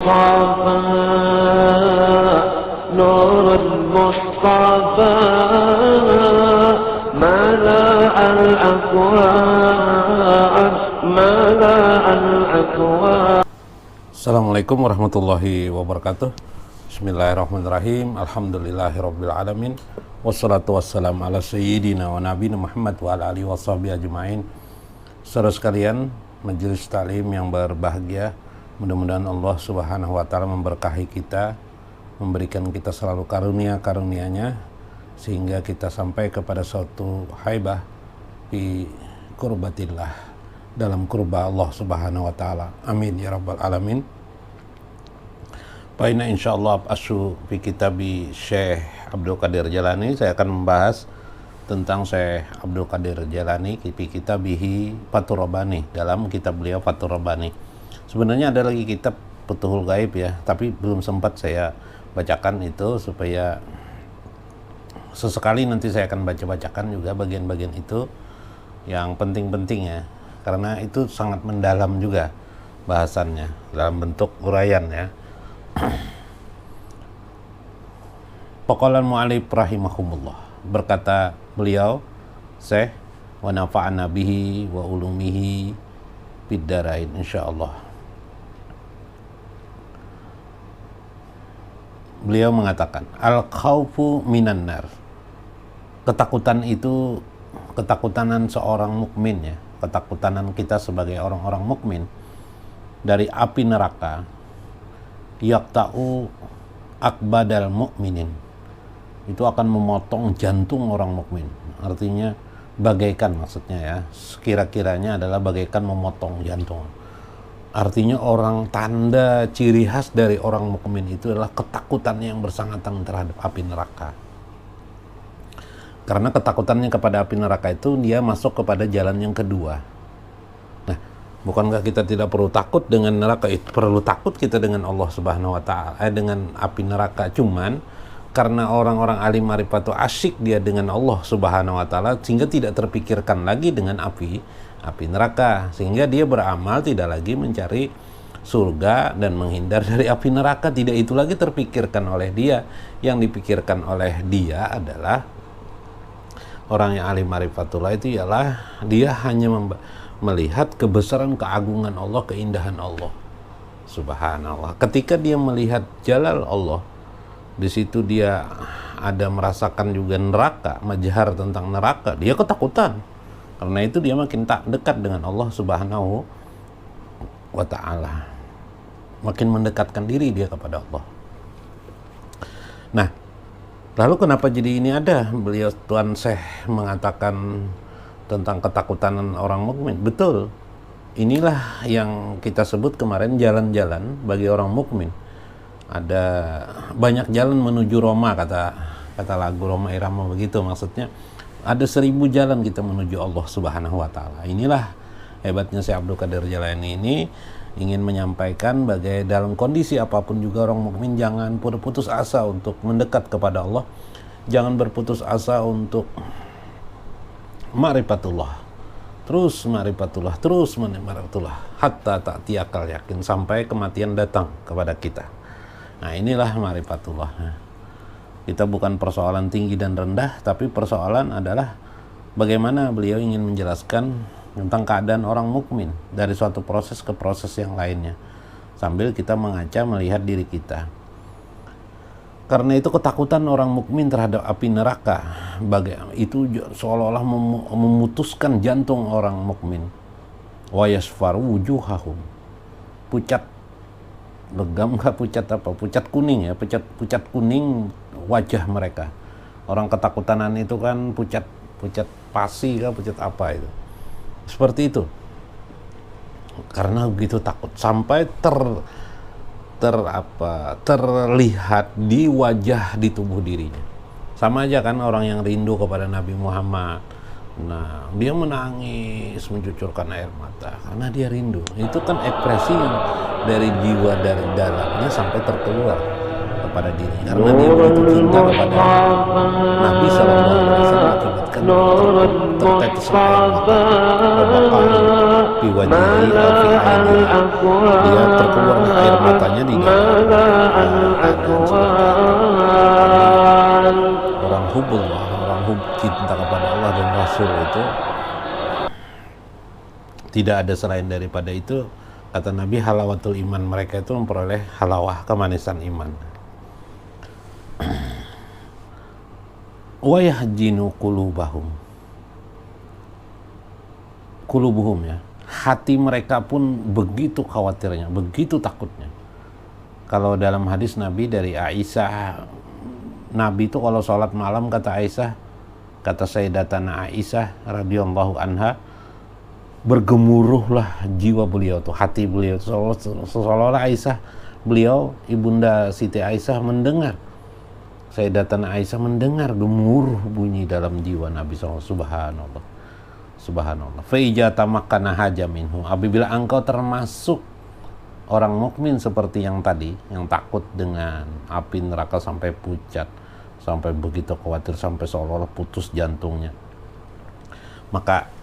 المصطفى نور المصطفى ملأ الأكوان ملأ الأكوان. Assalamualaikum warahmatullahi wabarakatuh. Bismillahirrahmanirrahim. Alhamdulillahirabbil alamin. Wassalatu wassalamu ala sayyidina wa nabiyina Muhammad wa ala alihi washabihi ajmain. Saudara sekalian, majelis taklim yang berbahagia, mudah-mudahan Allah Subhanahu wa taala memberkahi kita, memberikan kita selalu karunia-karunia-Nya sehingga kita sampai kepada suatu haibah fi qurbatillah, dalam kurba Allah Subhanahu wa taala. Amin ya rabbal alamin. Baina insyaallah asu fi kitabi Syekh Abdul Qadir Jailani. Saya akan membahas tentang Syekh Abdul Qadir Jailani fi kitabihi Fathur Rabbani, dalam kitab beliau Fathur Rabbani. Sebenarnya ada lagi kitab Futuhul Ghaib ya, tapi belum sempat saya bacakan itu, supaya sesekali nanti saya akan bacakan juga bagian-bagian itu yang penting-penting ya, karena itu sangat mendalam juga bahasannya dalam bentuk uraian ya. Paqalan mu'alif rahimahumullah, berkata beliau Syekh, wa nafa'ana bihi wa ulumihi fid darain insyaallah. Beliau mengatakan, al khaufu minan nar, ketakutan itu ketakutanan seorang mukmin ya, ketakutanan kita sebagai orang-orang mukmin dari api neraka. Yaqta'u akbadal mu'minin, itu akan memotong jantung orang mukmin. Artinya bagaikan, maksudnya ya, sekira-kiranya adalah bagaikan memotong jantung. Artinya orang, tanda ciri khas dari orang mukmin itu adalah ketakutannya yang bersangatan terhadap api neraka. Karena ketakutannya kepada api neraka itu dia masuk kepada jalan yang kedua. Nah, bukankah kita tidak perlu takut dengan neraka? Itu perlu takut kita dengan Allah Subhanahu wa taala, dengan api neraka. Cuman karena orang-orang alim marifatu asyik dia dengan Allah Subhanahu wa taala, sehingga tidak terpikirkan lagi dengan api neraka, sehingga dia beramal tidak lagi mencari surga dan menghindar dari api neraka. Tidak itu lagi terpikirkan oleh dia. Yang dipikirkan oleh dia adalah orang yang alim marifatullah itu ialah dia hanya melihat kebesaran, keagungan Allah, keindahan Allah Subhanallah. Ketika dia melihat jalal Allah, di situ dia ada merasakan juga neraka, majhar tentang neraka, dia ketakutan. Karena itu dia makin tak dekat dengan Allah Subhanahu wa ta'ala, makin mendekatkan diri dia kepada Allah. Nah, lalu kenapa jadi ini ada? Beliau Tuan Syekh mengatakan tentang ketakutan orang mukmin. Betul, inilah yang kita sebut kemarin jalan-jalan bagi orang mukmin. Ada banyak jalan menuju Roma, kata lagu Roma Irama begitu, maksudnya ada 1000 jalan kita menuju Allah Subhanahu wa taala. Inilah hebatnya Syekh Abdul Qadir Jailani ini, ingin menyampaikan bagai dalam kondisi apapun juga orang mukmin jangan berputus asa untuk mendekat kepada Allah. Jangan berputus asa untuk ma'rifatullah. Terus ma'rifatullah, terus ma'rifatullah hatta ta'tiyakal yakin, sampai kematian datang kepada kita. Nah, inilah ma'rifatullah. Kita bukan persoalan tinggi dan rendah, tapi persoalan adalah bagaimana beliau ingin menjelaskan tentang keadaan orang mukmin dari suatu proses ke proses yang lainnya, sambil kita mengaca melihat diri kita. Karena itu ketakutan orang mukmin terhadap api neraka itu seolah-olah memutuskan jantung orang mukmin. Wa yasfaru wujuhahum, pucat, legam nggak pucat apa? Pucat kuning ya, pucat kuning wajah mereka. Orang ketakutanan itu kan pucat pasi kah, pucat apa itu? Seperti itu. Karena begitu takut sampai terlihat di wajah, di tubuh dirinya. Sama aja kan orang yang rindu kepada Nabi Muhammad. Nah, dia menangis, mencucurkan air mata karena dia rindu. Itu kan ekspresi yang dari jiwa, dari dalamnya sampai terkeluar kepada diri, karena dia begitu cinta kepada Nabi Sallallahu Alaihi Wasallam akibatkan tertetes air mata di wajhi fi aini, dia terkeluar air matanya di orang hubullah, orang cinta kepada Allah dan Rasul itu tidak ada selain daripada itu. Kata Nabi, halawatul iman, mereka itu memperoleh halawah, kemanisan iman. Wa yahjinu qulubuhum ya. Hati mereka pun begitu khawatirnya, begitu takutnya. Kalau dalam hadis Nabi dari Aisyah, Nabi itu kalau sholat malam, kata Aisyah, kata Sayyidatana Aisyah radhiyallahu anha, bergemuruhlah jiwa beliau tuh, hati beliau, seolah-olah Aisyah, beliau ibunda Siti Aisyah mendengar, Sayyidatana Aisyah mendengar gemuruh bunyi dalam jiwa Nabi SAW. Subhanallah, subhanallah. Fa ijata makana haja minhu, apabila engkau termasuk orang mukmin seperti yang tadi, yang takut dengan api neraka sampai pucat, sampai begitu khawatir, sampai seolah-olah putus jantungnya, maka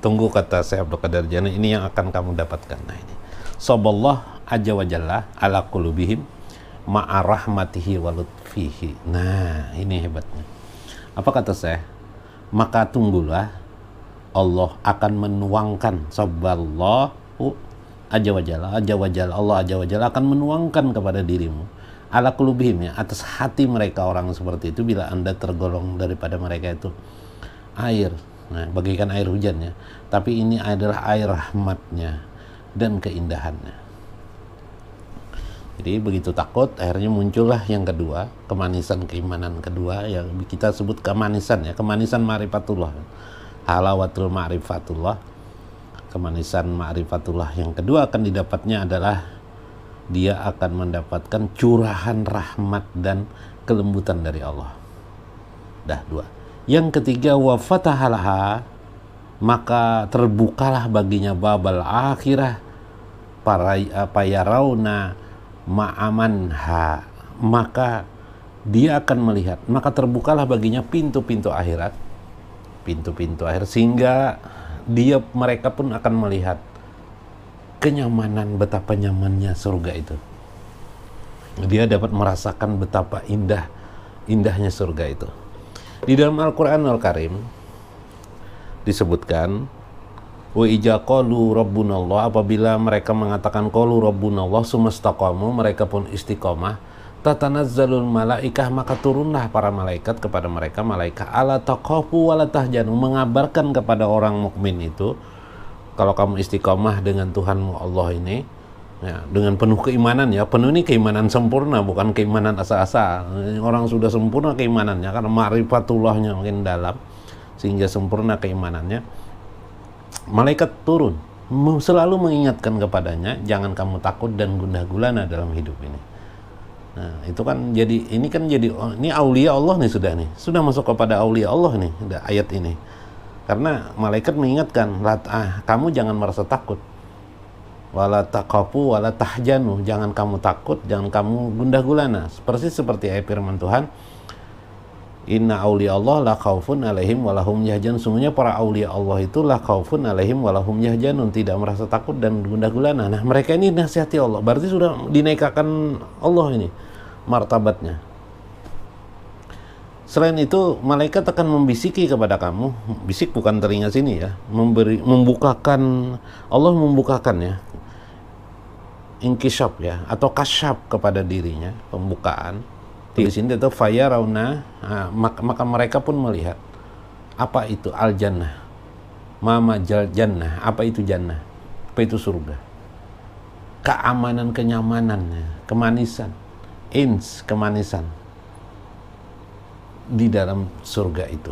tunggu, kata Syekh Abdul Qadir Jani, ini yang akan kamu dapatkan. Nah ini, saballah azza wa jalla ala qulubihim ma'a rahmatihi wa lutfihi. Nah ini hebatnya. Apa kata Syekh? Maka tunggulah, Allah akan menuangkan, saballahu azza wa jalla, Allah azza wa jalla akan menuangkan kepada dirimu ala qulubihim, ya, atas hati mereka orang seperti itu, bila Anda tergolong daripada mereka itu air. Nah, bagaikan air hujannya, tapi ini adalah air rahmatnya dan keindahannya. Jadi begitu takut, akhirnya muncullah yang kedua, kemanisan keimanan kedua, yang kita sebut kemanisan, ya, kemanisan ma'rifatullah, halawatul ma'rifatullah. Kemanisan ma'rifatullah yang kedua akan didapatnya adalah dia akan mendapatkan curahan rahmat dan kelembutan dari Allah. Dah dua. Yang ketiga, wa fatahalaha, maka terbukalah baginya babal akhirah para yarawna ma'amanha, maka dia akan melihat, maka terbukalah baginya pintu-pintu akhirat, pintu-pintu akhir, sehingga mereka pun akan melihat kenyamanan, betapa nyamannya surga itu. Dia dapat merasakan betapa indahnya surga itu. Di dalam Al-Qur'anul Karim disebutkan, wa ija qalu rabbunallah, apabila mereka mengatakan qalu rabbunallah sumastaqamu, mereka pun istiqomah, tatanazzalul malaikah, maka turunlah para malaikat kepada mereka, malaikat ala taqafu wala tahjanu, mengabarkan kepada orang mukmin itu, kalau kamu istiqomah dengan Tuhanmu Allah ini, ya, dengan penuh keimanan, ya, penuh ini keimanan sempurna, bukan keimanan asa-asa. Orang sudah sempurna keimanannya karena ma'rifatullahnya makin dalam, sehingga sempurna keimanannya. Malaikat turun selalu mengingatkan kepadanya, jangan kamu takut dan gundah gulana dalam hidup ini. Nah, itu kan jadi, ini aulia Allah nih, sudah masuk kepada aulia Allah nih ayat ini. Karena malaikat mengingatkan, kamu jangan merasa takut, wala taqafu wala tahjanu, jangan kamu takut, jangan kamu gundah gulana. Persis seperti ayat firman Tuhan, inna auliya Allah la khaufun alaihim walahum yahjanun, sungguhnya para aulia Allah itu la khaufun alaihim walahum yahjanun, tidak merasa takut dan gundah gulana. Nah, mereka ini nasihati Allah, berarti sudah dinaikkan Allah ini martabatnya. Selain itu, malaikat akan membisiki kepada kamu, bisik bukan telinga sini, ya, membukakan, Allah membukakan, ya, inkishaf, ya, atau kasyaf kepada dirinya, pembukaan. Di sini itu fayarauna, maka mereka pun melihat apa itu al-jannah, mama jannah, apa itu jannah, apa itu surga, keamanan, kenyamanannya, kemanisan, kemanisan di dalam surga itu.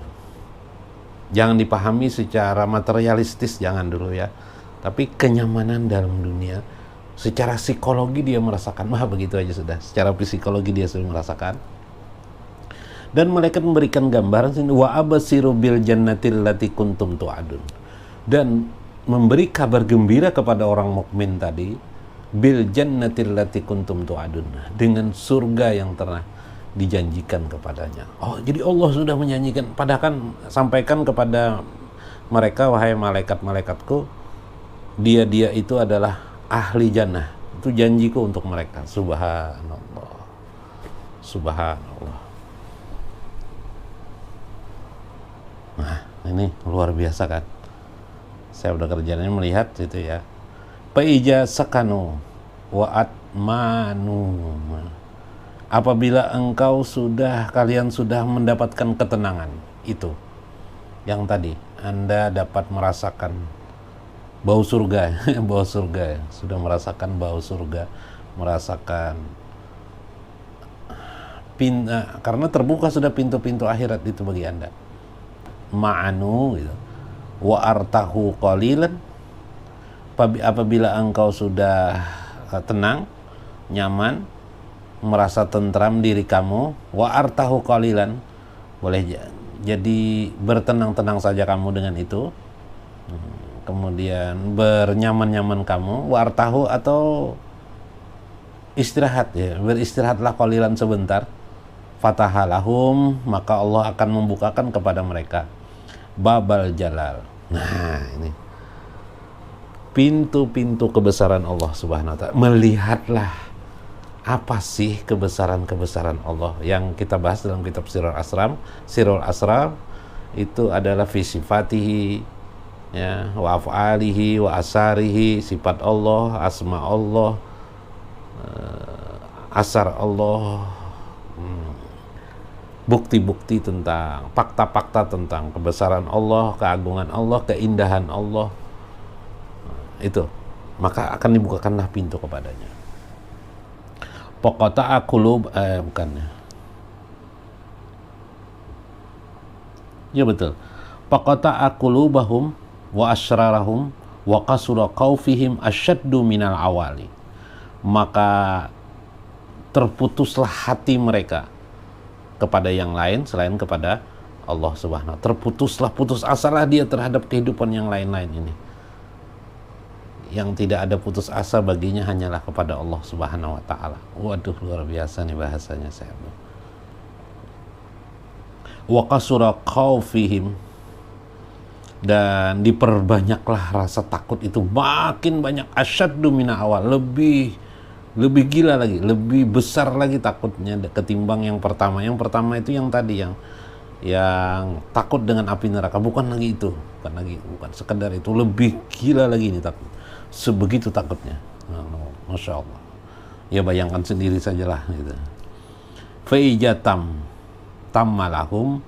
Jangan dipahami secara materialistis, jangan dulu, ya, tapi kenyamanan dalam dunia. Secara psikologi dia merasakan, begitu aja sudah. Secara psikologi dia sudah merasakan. Dan malaikat memberikan gambaran sini, wa abasiru bil jannatil lati kuntum tu'adun, dan memberi kabar gembira kepada orang mukmin tadi bil jannatil lati kuntum tu'adun, dengan surga yang telah dijanjikan kepadanya. Oh, jadi Allah sudah menyanyikan, padahal sampaikan kepada mereka, wahai malaikat-malaikatku, dia itu adalah ahli jannah. Itu janjiku untuk mereka. Subhanallah. Subhanallah. Nah, ini luar biasa kan. Saya udah kerjanya melihat itu ya. Paija sakanu wa atmanu. Apabila kalian sudah mendapatkan ketenangan itu, yang tadi Anda dapat merasakan bau surga, bau surga, sudah merasakan bau surga, merasakan karena terbuka sudah pintu-pintu akhirat itu bagi Anda. Ma'anu gitu. Wa artahu qalilan, apabila engkau sudah tenang, nyaman, merasa tentram diri kamu, wa artahu qalilan, boleh jadi bertenang-tenang saja kamu dengan itu, kemudian bernyaman-nyaman kamu, wa artahu, atau istirahat ya, beristirahatlah qalilan sebentar, fatahalahum, maka Allah akan membukakan kepada mereka babal jalal. Nah, ini pintu-pintu kebesaran Allah Subhanahu wa ta'ala. Melihatlah apa sih kebesaran-kebesaran Allah yang kita bahas dalam kitab Sirul Asrar itu adalah fi sifatihi ya, wa af'alihi wa asarihi, sifat Allah, asma Allah, asar Allah, bukti-bukti tentang, fakta-fakta tentang kebesaran Allah, keagungan Allah, keindahan Allah. Itu, maka akan dibukakanlah pintu kepadanya. Pokota akulub, bukannya. Ya betul. Pokota akulubahum wa asrarahum wa kasura qaufihim asyaddu minal awali. Maka terputuslah hati mereka kepada yang lain selain kepada Allah Subhanahu wa ta'ala. Terputuslah, putus asalah dia terhadap kehidupan yang lain-lain ini. Yang tidak ada putus asa baginya hanyalah kepada Allah Subhanahu wa ta'ala. Waduh, luar biasa nih bahasanya saya. Wa kasura khaufihim, dan diperbanyaklah rasa takut itu, makin banyak, asyaddu mina awal, lebih gila lagi, lebih besar lagi takutnya ketimbang yang pertama. Yang pertama itu yang tadi yang takut dengan api neraka, bukan bukan sekedar itu, lebih gila lagi ini takut, sebegitu takutnya. Masya Allah, ya bayangkan sendiri sajalah gitu. Faijatam tammalahum,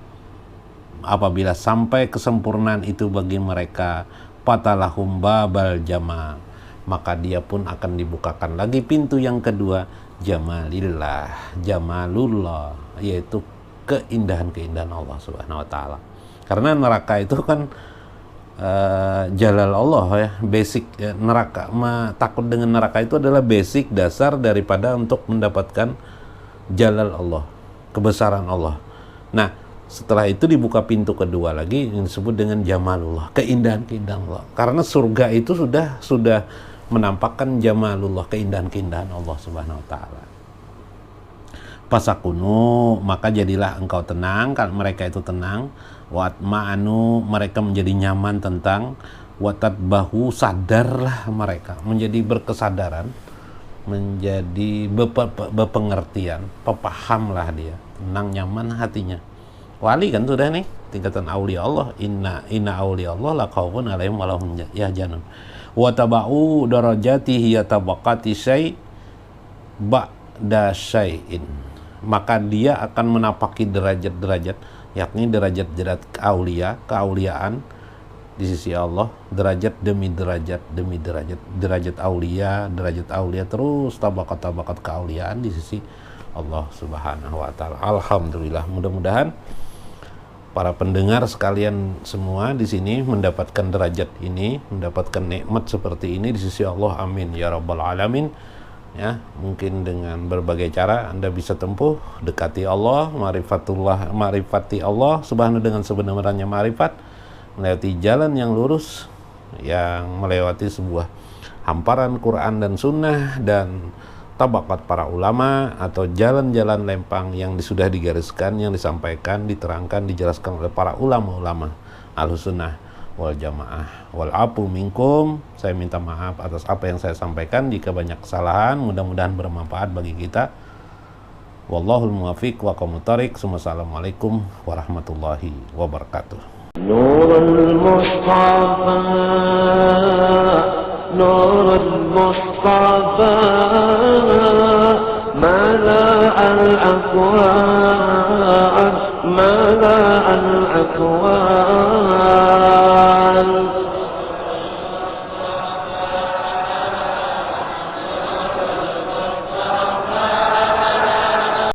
apabila sampai kesempurnaan itu bagi mereka, patalahum babal jama, maka dia pun akan dibukakan lagi pintu yang kedua, jamalullah, yaitu keindahan-keindahan Allah Subhanahu wa ta'ala. Karena neraka itu kan jalal Allah ya, basic neraka. Takut dengan neraka itu adalah basic dasar daripada untuk mendapatkan jalal Allah, kebesaran Allah. Nah, setelah itu dibuka pintu kedua lagi yang disebut dengan jamalullah, keindahan-keindahan Allah. Karena surga itu sudah menampakkan jamalullah, keindahan-keindahan Allah Subhanahu wa ta'ala. Pasakunu, maka jadilah engkau tenang, kan mereka itu tenang. Watma'anu, mereka menjadi nyaman tentang. Watatbahu, sadarlah mereka, menjadi berkesadaran, menjadi berpengertian, pepahamlah dia, tenang, nyaman hatinya. Wali kan sudah nih, tingkatan aulia Allah. Inna aulia Allah la khaufun alaihim wa lahum yahzanun. Wa tabau darajatihi yatabaqati syai' ba'da syai'in, maka dia akan menapaki derajat-derajat, yakni derajat-derajat keauliaan di sisi Allah, derajat demi derajat demi derajat aulia, terus tabakat keauliaan di sisi Allah Subhanahu wa ta'ala. Alhamdulillah, mudah-mudahan para pendengar sekalian semua di sini mendapatkan derajat ini, mendapatkan nikmat seperti ini di sisi Allah. Amin ya rabbal alamin. Ya, mungkin dengan berbagai cara Anda bisa tempuh, dekati Allah, ma'rifati Allah Subhanahu dengan sebenarnya ma'rifat, melewati jalan yang lurus, yang melewati sebuah hamparan Quran dan Sunnah dan tabakat para ulama atau jalan-jalan lempang yang sudah digariskan, yang disampaikan, diterangkan, dijelaskan oleh para ulama-ulama Ahlussunnah wal Jamaah. Wal afu minkum, saya minta maaf atas apa yang saya sampaikan. Jika banyak kesalahan, mudah-mudahan bermanfaat bagi kita. Wallahul muwaffiq wa aqwamut thoriq. Wassalamualaikum warahmatullahi wabarakatuh. Nurul Mustafa, Nurul Mustafa, mala al-aqwan, mala al-aqwan.